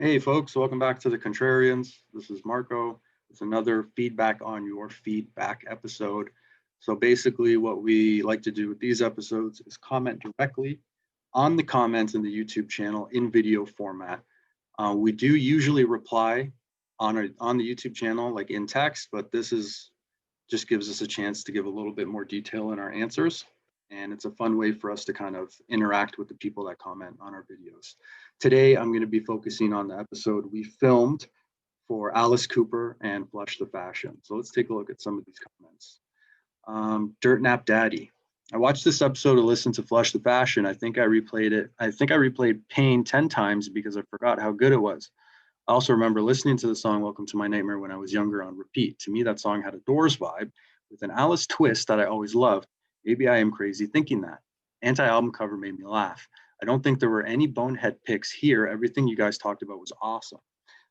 Hey folks, welcome back to the Contrarians. This is Marco. It's another feedback on your feedback episode. So basically what we like to do with these episodes is comment directly on the comments in the YouTube channel in video format. We do usually reply on the YouTube channel like in text, but this is just gives us a chance to give a little bit more detail in our answers. And it's a fun way for us to kind of interact with the people that comment on our videos. Today, I'm going to be focusing on the episode we filmed for Alice Cooper and Flush the Fashion. So let's take a look at some of these comments. Dirt Nap Daddy. I watched this episode to listen to Flush the Fashion. I think I replayed it. I think I replayed Pain 10 times because I forgot how good it was. I also remember listening to the song Welcome to My Nightmare when I was younger on repeat. To me, that song had a Doors vibe with an Alice twist that I always loved. Maybe I am crazy thinking that. Anti-album cover made me laugh. I don't think there were any bonehead picks here. Everything you guys talked about was awesome.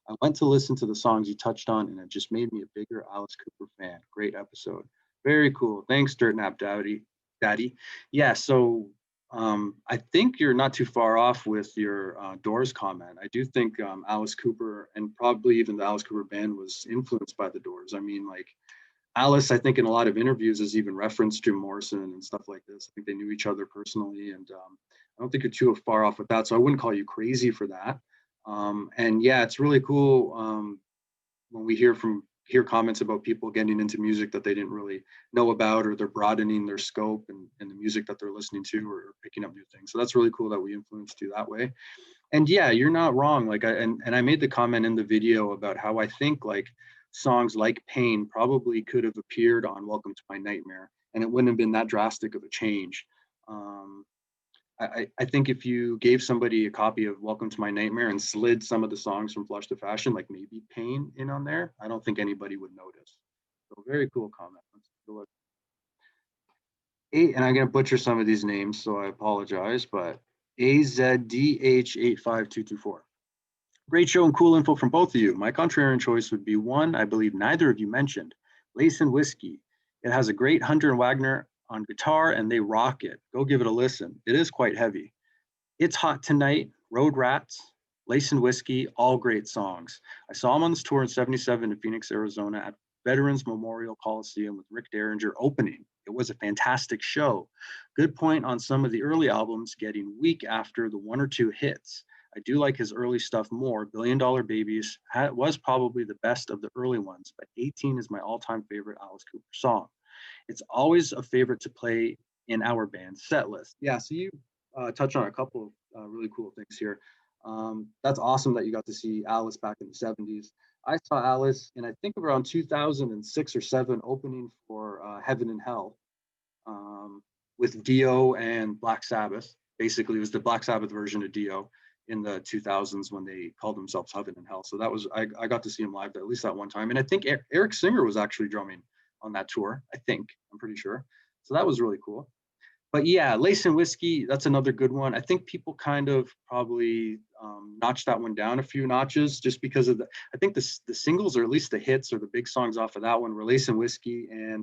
I went to listen to the songs you touched on, and it just made me a bigger Alice Cooper fan. Great episode. Very cool. Thanks, Dirt Nap Daddy. Daddy. Yeah, so I think you're not too far off with your Doors comment. I do think Alice Cooper and probably even the Alice Cooper band was influenced by the Doors. I mean, like Alice, I think in a lot of interviews has even referenced Jim Morrison and stuff like this. I think they knew each other personally, and I don't think you're too far off with that. So I wouldn't call you crazy for that. And yeah, it's really cool when we hear comments about people getting into music that they didn't really know about, or they're broadening their scope and the music that they're listening to, or picking up new things. So that's really cool that we influenced you that way. And yeah, you're not wrong. Like I made the comment in the video about how I think like songs like Pain probably could have appeared on Welcome to My Nightmare, and it wouldn't have been that drastic of a change. Um, I think if you gave somebody a copy of Welcome to My Nightmare and slid some of the songs from Flush to Fashion, like maybe Pain in on there, I don't think anybody would notice. So very cool comment. Let's take a look. And I'm gonna butcher some of these names, so I apologize, but AZDH85224. Great show and cool info from both of you. My contrarian choice would be one I believe neither of you mentioned, Lace and Whiskey. It has a great Hunter and Wagner on guitar, and they rock it. Go give it a listen. It is quite heavy. It's Hot Tonight, Road Rats, Lace and Whiskey, all great songs. I saw him on this tour in '77 in Phoenix, Arizona at Veterans Memorial Coliseum with Rick Derringer opening. It was a fantastic show. Good point on some of the early albums getting weak after the one or two hits. I do like his early stuff more. Billion Dollar Babies was probably the best of the early ones, but 18 is my all time favorite Alice Cooper song. It's always a favorite to play in our band set list. Yeah, so you touch on a couple of really cool things here. That's awesome that you got to see Alice back in the '70s. I saw Alice in I think around 2006 or seven, opening for Heaven and Hell with Dio and Black Sabbath. Basically, it was the Black Sabbath version of Dio in the 2000s when they called themselves Heaven and Hell. So that was I got to see him live at least that one time, and I think Eric Singer was actually drumming on that tour. I'm pretty sure. So that was really cool. But yeah, Lace and Whiskey, that's another good one. I think people kind of probably notched that one down a few notches just because of I think the singles, or at least the hits or the big songs off of that one were Lace and Whiskey and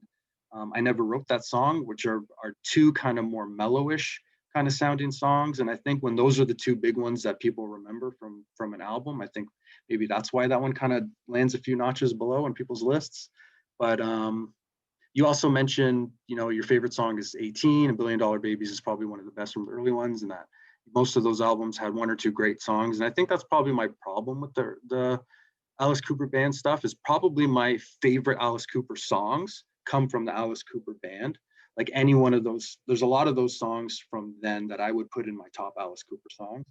I Never Wrote That Song, which are two kind of more mellowish kind of sounding songs. And I think when those are the two big ones that people remember from an album, I think maybe that's why that one kind of lands a few notches below in people's lists. But you also mentioned, your favorite song is 18, and Billion Dollar Babies is probably one of the best from the early ones, and that most of those albums had one or two great songs. And I think that's probably my problem with the Alice Cooper band stuff is probably my favorite Alice Cooper songs come from the Alice Cooper band. Like any one of those, there's a lot of those songs from then that I would put in my top Alice Cooper songs.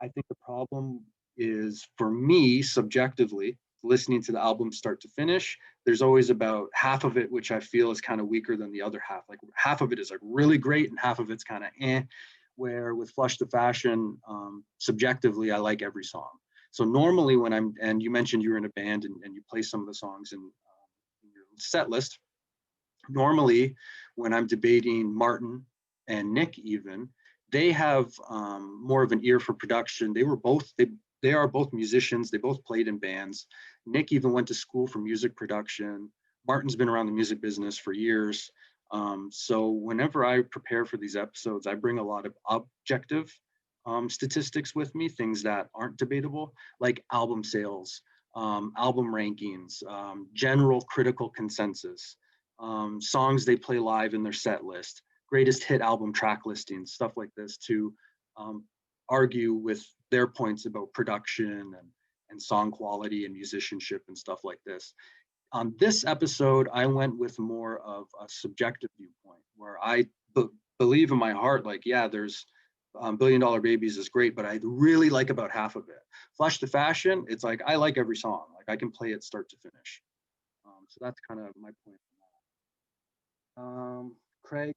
I think the problem is for me subjectively listening to the album start to finish, there's always about half of it which I feel is kind of weaker than the other half. Like half of it is like really great and half of it's kind of eh. Where with Flush the Fashion, subjectively, I like every song. So normally and you mentioned you're in a band and you play some of the songs in your set list. Normally, when I'm debating Martin and Nick, even they have more of an ear for production. They are both musicians. They both played in bands. Nick even went to school for music production. Martin's been around the music business for years. So whenever I prepare for these episodes, I bring a lot of objective statistics with me, things that aren't debatable, like album sales, album rankings, general critical consensus, songs they play live in their set list, greatest hit album track listings, stuff like this, to um, argue with their points about production and song quality and musicianship and stuff like this. On this episode, I went with more of a subjective viewpoint where I believe in my heart, like, yeah, there's Billion Dollar Babies is great, but I really like about half of it. Flush the Fashion, it's like I like every song. Like I can play it start to finish. So that's kind of my point on that. Craig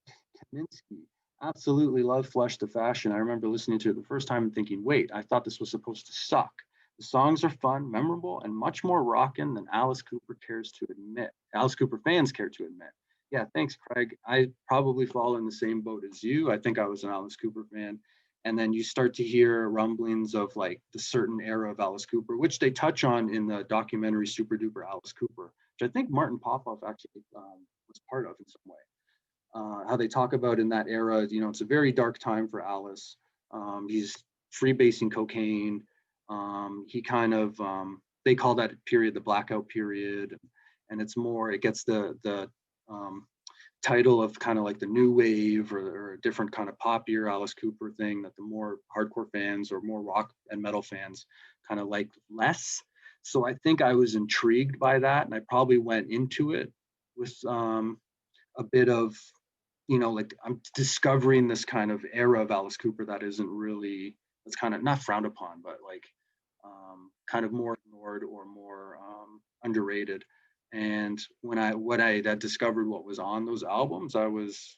Kaminsky, absolutely love Flush the Fashion. I remember listening to it the first time and thinking, wait, I thought this was supposed to suck. The songs are fun, memorable, and much more rockin' than Alice Cooper cares to admit. Alice Cooper fans care to admit. Yeah, thanks, Craig. I probably fall in the same boat as you. I think I was an Alice Cooper fan. And then you start to hear rumblings of like the certain era of Alice Cooper, which they touch on in the documentary Super Duper Alice Cooper, which I think Martin Popoff actually was part of in some way. How they talk about in that era, you know, it's a very dark time for Alice. He's freebasing cocaine. He kind of, they call that period the blackout period. And it's more, it gets the title of kind of like the new wave or a different kind of poppier Alice Cooper thing that the more hardcore fans or more rock and metal fans kind of like less. So I think I was intrigued by that, and I probably went into it with a bit of, you know, like I'm discovering this kind of era of Alice Cooper that isn't really, it's kind of not frowned upon, but like kind of more ignored or more underrated. And when I discovered what was on those albums, I was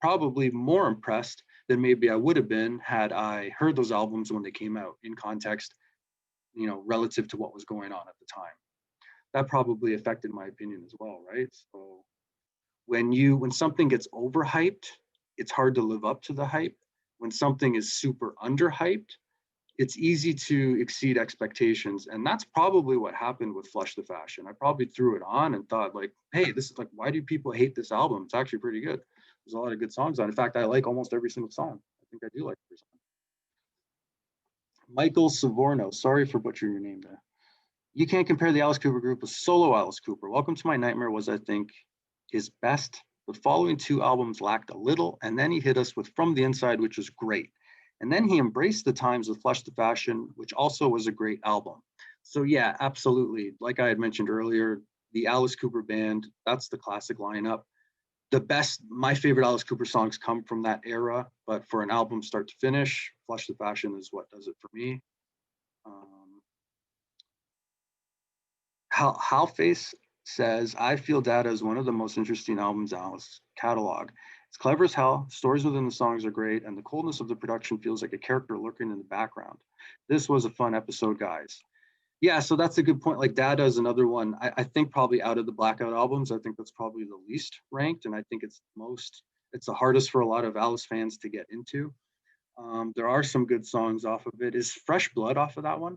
probably more impressed than maybe I would have been had I heard those albums when they came out in context, you know, relative to what was going on at the time. That probably affected my opinion as well, right? So when something gets overhyped, it's hard to live up to the hype. When something is super underhyped, it's easy to exceed expectations. And that's probably what happened with Flush the Fashion. I probably threw it on and thought like, hey, this is like, why do people hate this album? It's actually pretty good. There's a lot of good songs on it. In fact, I like almost every single song. I think I do like every song. Michael Savorno, sorry for butchering your name there. You can't compare the Alice Cooper group with solo Alice Cooper. Welcome to My Nightmare was, I think, his best. The following two albums lacked a little, and then he hit us with From the Inside, which was great. And then he embraced the times with Flush the Fashion, which also was a great album. So yeah, absolutely. Like I had mentioned earlier, the Alice Cooper band, that's the classic lineup. The best, my favorite Alice Cooper songs come from that era, but for an album start to finish, Flush the Fashion is what does it for me. Halface says, I feel Data is one of the most interesting albums in Alice's catalog. It's clever as hell, stories within the songs are great, and the coldness of the production feels like a character lurking in the background. This was a fun episode, guys. Yeah, so that's a good point. Like Dada is another one. I think probably out of the Blackout albums, I think that's probably the least ranked, and I think it's the hardest for a lot of Alice fans to get into. There are some good songs off of it. Is Fresh Blood off of that one?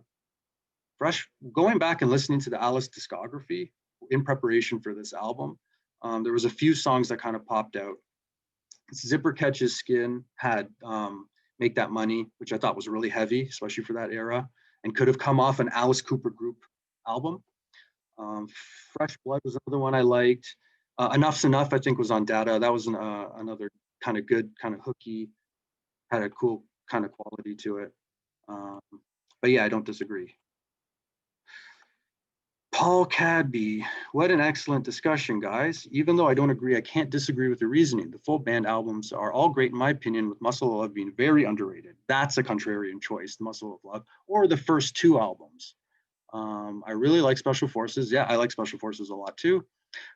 Going back and listening to the Alice discography in preparation for this album, there was a few songs that kind of popped out. Zipper Catches Skin had Make That Money, which I thought was really heavy, especially for that era, and could have come off an Alice Cooper group album. Fresh Blood was another one I liked. Enough's Enough, I think, was on Data. That was another kind of good, kind of hooky, had a cool kind of quality to it. But yeah, I don't disagree. Paul Cadby, what an excellent discussion, guys. Even though I don't agree, I can't disagree with the reasoning. The full band albums are all great in my opinion, with Muscle of Love being very underrated. That's a contrarian choice, The Muscle of Love, or the first two albums. I really like Special Forces. Yeah, I like Special Forces a lot too.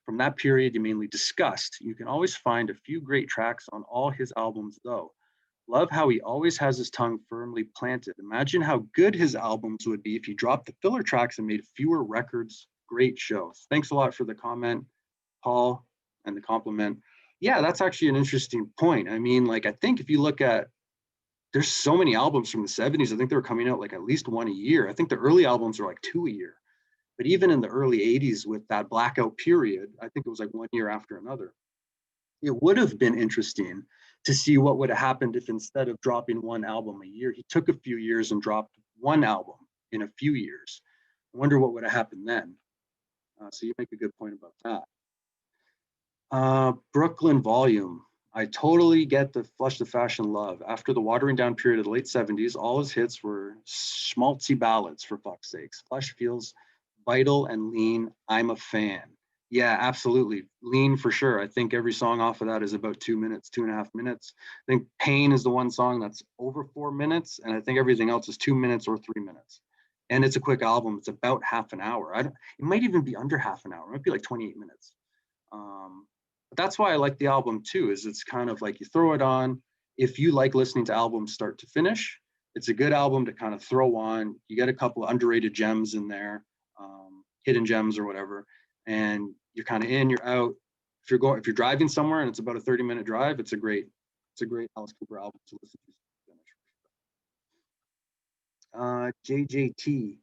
From that period, you mainly discussed. You can always find a few great tracks on all his albums though. Love how he always has his tongue firmly planted. Imagine how good his albums would be if he dropped the filler tracks and made fewer records. Great show. Thanks a lot for the comment, Paul, and the compliment. Yeah, that's actually an interesting point. I mean, like, I think if you look at, there's so many albums from the 70s. I think they were coming out like at least one a year. I think the early albums were like two a year. But even in the early 80s with that blackout period, I think it was like one year after another. It would have been interesting to see what would have happened if instead of dropping one album a year, he took a few years and dropped one album in a few years. I wonder what would have happened then. So you make a good point about that. Brooklyn Volume. I totally get the Flush the Fashion love. After the watering down period of the late 70s, all his hits were schmaltzy ballads, for fuck's sakes. Flush feels vital and lean. I'm a fan. Yeah, absolutely. Lean for sure. I think every song off of that is about 2 minutes, 2.5 minutes. I think Pain is the one song that's over 4 minutes, and I think everything else is 2 minutes or 3 minutes. And it's a quick album. It's about half an hour. It might even be under half an hour. It might be like 28 minutes. But that's why I like the album too, is it's kind of like you throw it on. If you like listening to albums start to finish, it's a good album to kind of throw on. You get a couple of underrated gems in there, hidden gems or whatever, and you're kind of in, you're out. If you're driving somewhere and it's about a 30-minute drive, it's a great Alice Cooper album to listen to. JJT.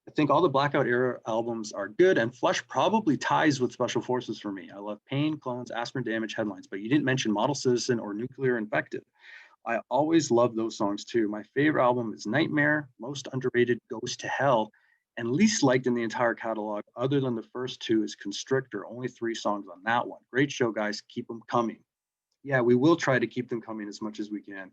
I think all the Blackout era albums are good, and Flush probably ties with Special Forces for me. I love Pain, Clones, Aspirin Damage, Headlines, but you didn't mention Model Citizen or Nuclear Infected. I always love those songs too. My favorite album is Nightmare, most underrated Goes to Hell, and least liked in the entire catalog, other than the first two, is Constrictor. Only 3 songs on that one. Great show, guys. Keep them coming. Yeah, we will try to keep them coming as much as we can.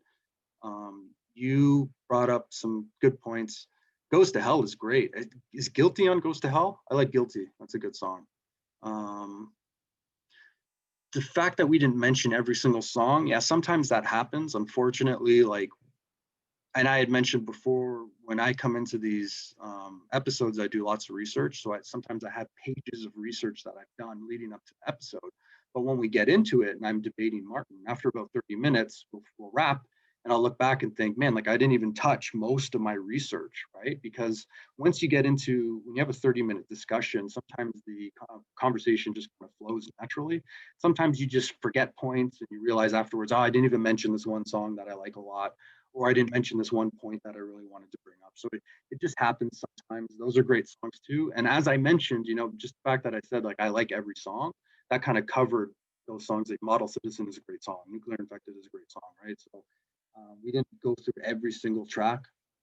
You brought up some good points. Goes to Hell is great. Is Guilty on Goes to Hell? I like Guilty. That's a good song. The fact that we didn't mention every single song, yeah, sometimes that happens. Unfortunately, and I had mentioned before, when I come into these episodes, I do lots of research. So sometimes I have pages of research that I've done leading up to the episode. But when we get into it and I'm debating Martin, after about 30 minutes, we'll wrap. And I'll look back and think, man, like I didn't even touch most of my research, right? Because once you get into, when you have a 30-minute discussion, sometimes the conversation just kind of flows naturally. Sometimes you just forget points and you realize afterwards, oh, I didn't even mention this one song that I like a lot, or I didn't mention this one point that I really wanted to bring up. So it just happens sometimes. Those are great songs too. And as I mentioned, just the fact that I said, like, I like every song, that kind of covered those songs. Like Model Citizen is a great song. Nuclear Infected is a great song, right? So we didn't go through every single track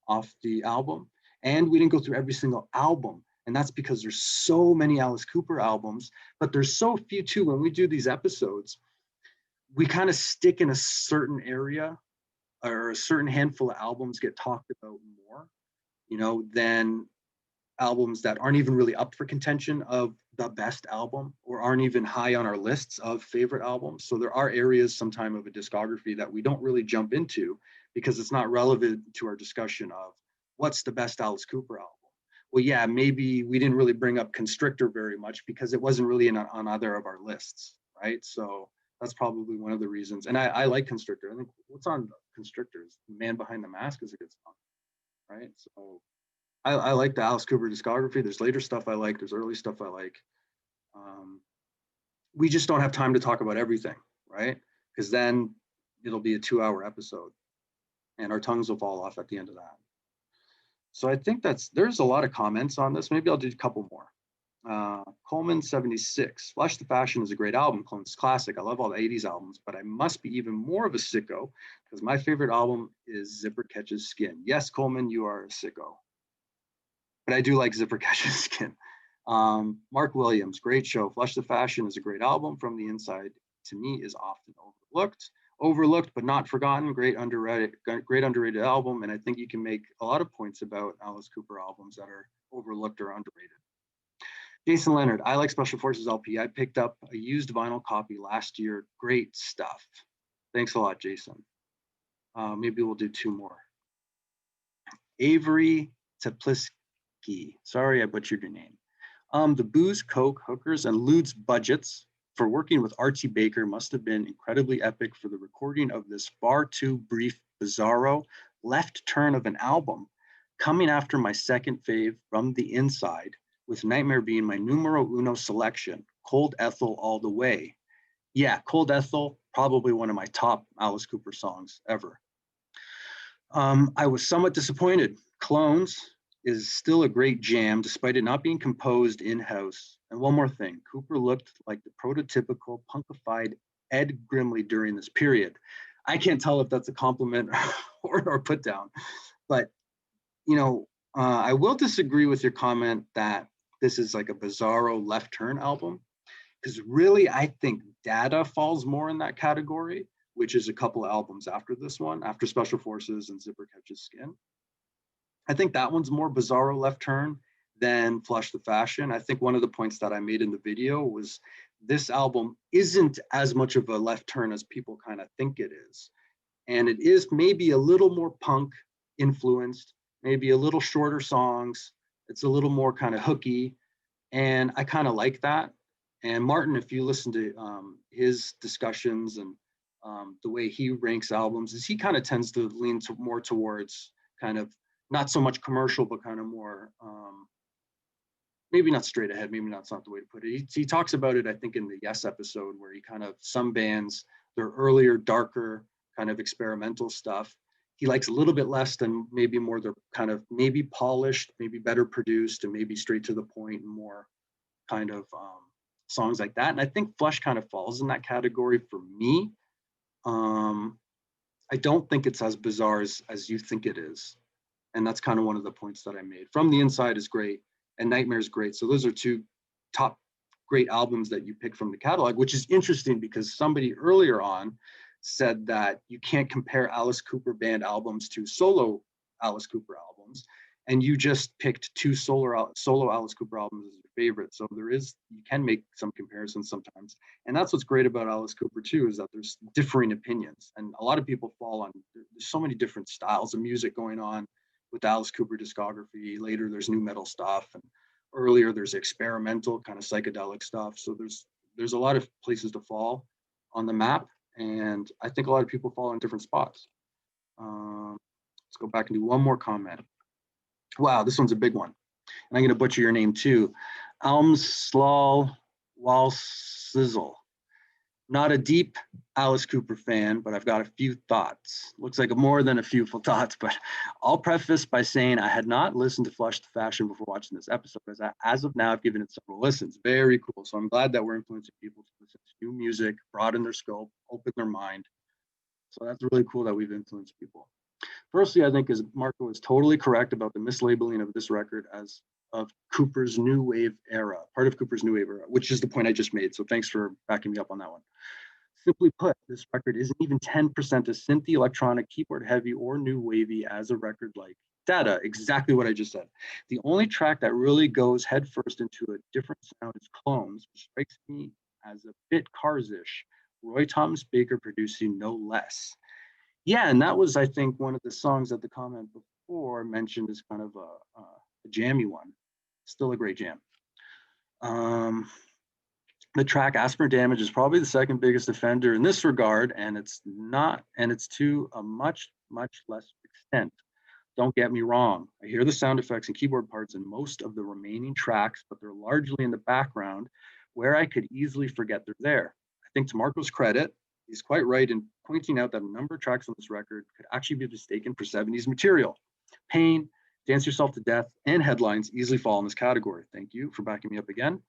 off the album, and we didn't go through every single album. And that's because there's so many Alice Cooper albums, but there's so few too. When we do these episodes, we kind of stick in a certain area, or a certain handful of albums get talked about more, than albums that aren't even really up for contention of the best album, or aren't even high on our lists of favorite albums. So there are areas sometime of a discography that we don't really jump into because it's not relevant to our discussion of what's the best Alice Cooper album. Well, yeah, maybe we didn't really bring up Constrictor very much because it wasn't really on either of our lists, right? So that's probably one of the reasons. And I like Constrictor. I think what's on Constrictor is Man Behind the Mask is a good song, right? So I like the Alice Cooper discography. There's later stuff I like. There's early stuff I like. We just don't have time to talk about everything, right? Because then it'll be a 2-hour episode and our tongues will fall off at the end of that. So I think there's a lot of comments on this. Maybe I'll do a couple more. Coleman 76. Flush the Fashion is a great album. Clone's classic. I love all the 80s albums, but I must be even more of a sicko because my favorite album is Zipper Catches Skin. Yes, Coleman, you are a sicko. But I do like Zipper Catches Skin. Mark Williams, great show. Flush the Fashion is a great album. From the Inside, to me, is often overlooked but not forgotten. Great underrated album. And I think you can make a lot of points about Alice Cooper albums that are overlooked or underrated. Jason Leonard, I like Special Forces LP. I picked up a used vinyl copy last year. Great stuff. Thanks a lot, Jason. Maybe we'll do 2 more. Avery Tepliski. Sorry, I butchered your name. The booze, coke, hookers, and lewds budgets for working with Archie Baker must have been incredibly epic for the recording of this far too brief, bizarro left turn of an album, coming after my second fave, From the Inside, with Nightmare being my numero uno selection, Cold Ethel all the way. Yeah, Cold Ethel, probably one of my top Alice Cooper songs ever. I was somewhat disappointed. Clones is still a great jam, despite it not being composed in-house. And one more thing, Cooper looked like the prototypical punkified Ed Grimley during this period. I can't tell if that's a compliment or put down. But, I will disagree with your comment that this is like a bizarro left turn album, because really I think Data falls more in that category, which is a couple of albums after this one, after Special Forces and Zipper Catches Skin. I think that one's more bizarro left turn than Flush the Fashion. I think one of the points that I made in the video was this album isn't as much of a left turn as people kind of think it is. And it is maybe a little more punk influenced, maybe a little shorter songs. It's a little more kind of hooky. And I kind of like that. And Martin, if you listen to his discussions and the way he ranks albums, is he kind of tends to lean more towards kind of not so much commercial, but kind of more, maybe not straight ahead, maybe that's not the way to put it. He talks about it, I think, in the Yes episode, where he kind of, some bands, their earlier, darker, kind of experimental stuff, he likes a little bit less than maybe more the kind of maybe polished, maybe better produced, and maybe straight to the point and more kind of songs like that. And I think Flush kind of falls in that category for me. I don't think it's as bizarre as you think it is. And that's kind of one of the points that I made. From the Inside is great, and Nightmare is great. So those are two top great albums that you pick from the catalog, which is interesting because somebody earlier on said that you can't compare Alice Cooper band albums to solo Alice Cooper albums. And you just picked two solo Alice Cooper albums as your favorite. So you can make some comparisons sometimes. And that's what's great about Alice Cooper too, is that there's differing opinions. And a lot of people fall on, there's so many different styles of music going on with Alice Cooper discography. Later, there's new metal stuff. And earlier, there's experimental kind of psychedelic stuff. So there's a lot of places to fall on the map. And I think a lot of people fall in different spots. Let's go back and do one more comment. Wow, this one's a big one. And I'm going to butcher your name too. Almslal Walsizzle. Not a deep Alice Cooper fan, but I've got a few thoughts. Looks like more than a few thoughts, but I'll preface by saying I had not listened to Flush the Fashion before watching this episode, as of now, I've given it several listens. Very cool. So I'm glad that we're influencing people to listen to new music, broaden their scope, open their mind. So that's really cool that we've influenced people. Firstly, I think Marco is totally correct about the mislabeling of this record as of Cooper's new wave era, part of Cooper's new wave era, which is the point I just made. So thanks for backing me up on that one. Simply put, this record isn't even 10% as synthy, electronic, keyboard heavy, or new wavy as a record like Data, exactly what I just said. The only track that really goes headfirst into a different sound is Clones, which strikes me as a bit Cars-ish. Roy Thomas Baker producing no less. Yeah, and that was, I think, one of the songs that the comment before mentioned as kind of a jammy one. Still a great jam. The track Aspirin Damage is probably the second biggest offender in this regard, and it's to a much, much less extent. Don't get me wrong. I hear the sound effects and keyboard parts in most of the remaining tracks, but they're largely in the background where I could easily forget they're there. I think to Marco's credit, he's quite right in pointing out that a number of tracks on this record could actually be mistaken for 70s material. Pain, Dance Yourself to Death, and Headlines easily fall in this category. Thank you for backing me up again.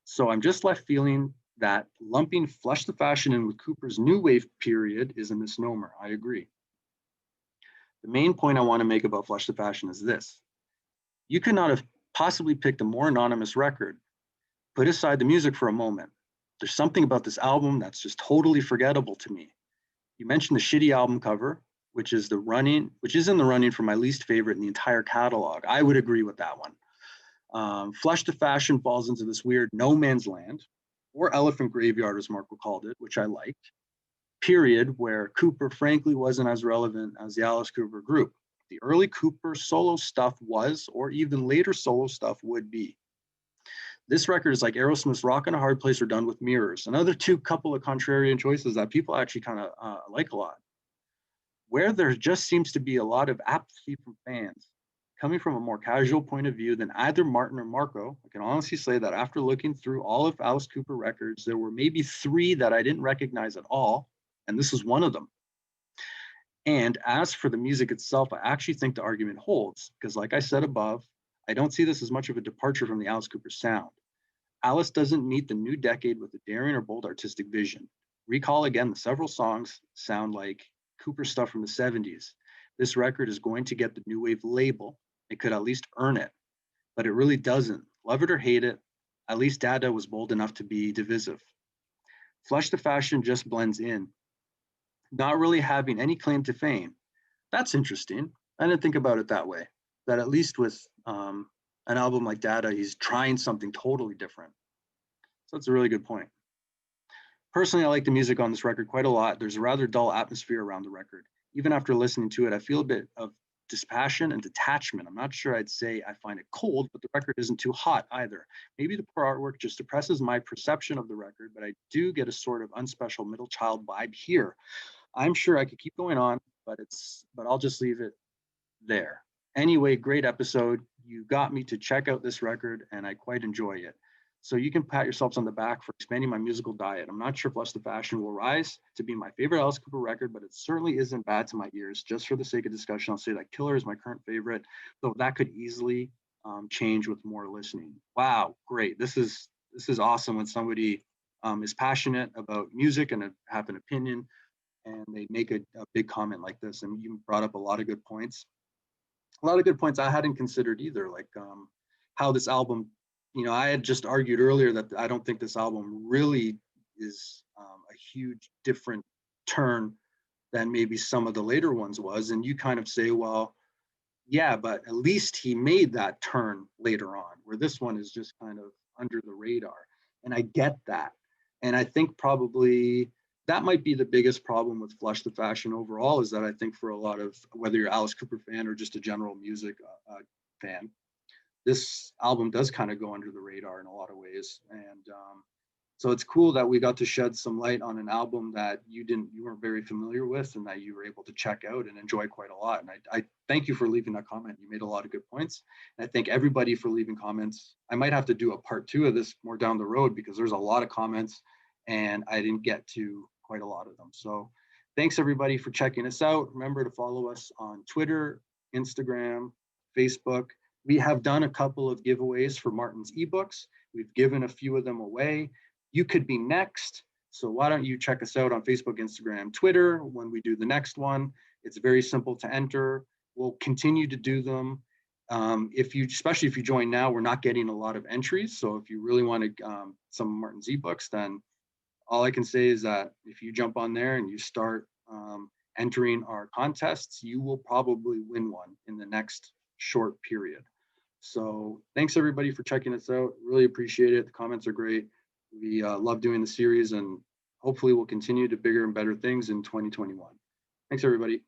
So I'm just left feeling that lumping Flush the Fashion in with Cooper's new wave period is a misnomer. I agree. The main point I want to make about Flush the Fashion is this. You could not have possibly picked a more anonymous record. Put aside the music for a moment. There's something about this album that's just totally forgettable to me. You mentioned the shitty album cover, which is in the running for my least favorite in the entire catalog. I would agree with that one. Flush the Fashion falls into this weird no man's land, or elephant graveyard, as Marco called it, which I liked, period, where Cooper frankly wasn't as relevant as the Alice Cooper group. The early Cooper solo stuff was, or even later solo stuff would be. This record is like Aerosmith's Rock in a Hard Place or Done with Mirrors. Another couple of contrarian choices that people actually kind of like a lot. Where there just seems to be a lot of apathy from fans, coming from a more casual point of view than either Martin or Marco, I can honestly say that after looking through all of Alice Cooper records, there were maybe 3 that I didn't recognize at all, and this is one of them. And as for the music itself, I actually think the argument holds, because like I said above, I don't see this as much of a departure from the Alice Cooper sound. Alice doesn't meet the new decade with a daring or bold artistic vision. Recall again, the several songs sound like Cooper stuff from the 70s. This record is going to get the new wave label. It could at least earn it, but it really doesn't. Love it or hate it, at least Dada was bold enough to be divisive. Flush the Fashion just blends in, not really having any claim to fame. That's interesting. I didn't think about it that way. That at least with an album like Dada, he's trying something totally different. So that's a really good point. Personally, I like the music on this record quite a lot. There's a rather dull atmosphere around the record. Even after listening to it, I feel a bit of dispassion and detachment. I'm not sure I'd say I find it cold, but the record isn't too hot either. Maybe the poor artwork just depresses my perception of the record, but I do get a sort of unspecial middle child vibe here. I'm sure I could keep going on, but I'll just leave it there. Anyway, great episode. You got me to check out this record and I quite enjoy it. So you can pat yourselves on the back for expanding my musical diet. I'm not sure if Flush the Fashion will rise to be my favorite Alice Cooper record, but it certainly isn't bad to my ears. Just for the sake of discussion, I'll say that Killer is my current favorite, though that could easily change with more listening. Wow, great. This is awesome when somebody is passionate about music and have an opinion and they make a big comment like this. And you brought up a lot of good points. A lot of good points I hadn't considered either, like how this album, I had just argued earlier that I don't think this album really is a huge different turn than maybe some of the later ones was. And you kind of say, well, yeah, but at least he made that turn later on, where this one is just kind of under the radar. And I get that. And I think probably that might be the biggest problem with Flush the Fashion overall, is that I think for a lot of, whether you're Alice Cooper fan or just a general music fan, this album does kind of go under the radar in a lot of ways. And so it's cool that we got to shed some light on an album that you weren't very familiar with and that you were able to check out and enjoy quite a lot. And I thank you for leaving that comment. You made a lot of good points. And I thank everybody for leaving comments. I might have to do a part 2 of this more down the road because there's a lot of comments and I didn't get to quite a lot of them. So thanks everybody for checking us out. Remember to follow us on Twitter, Instagram, Facebook. We have done a couple of giveaways for Martin's ebooks. We've given a few of them away. You could be next. So why don't you check us out on Facebook, Instagram, Twitter when we do the next one. It's very simple to enter. We'll continue to do them. Especially if you join now, we're not getting a lot of entries. So if you really want some of Martin's ebooks, then all I can say is that if you jump on there and you start entering our contests, you will probably win one in the next short period. So thanks everybody for checking us out. Really appreciate it. The comments are great. We love doing the series and hopefully we'll continue to bigger and better things in 2021. Thanks everybody.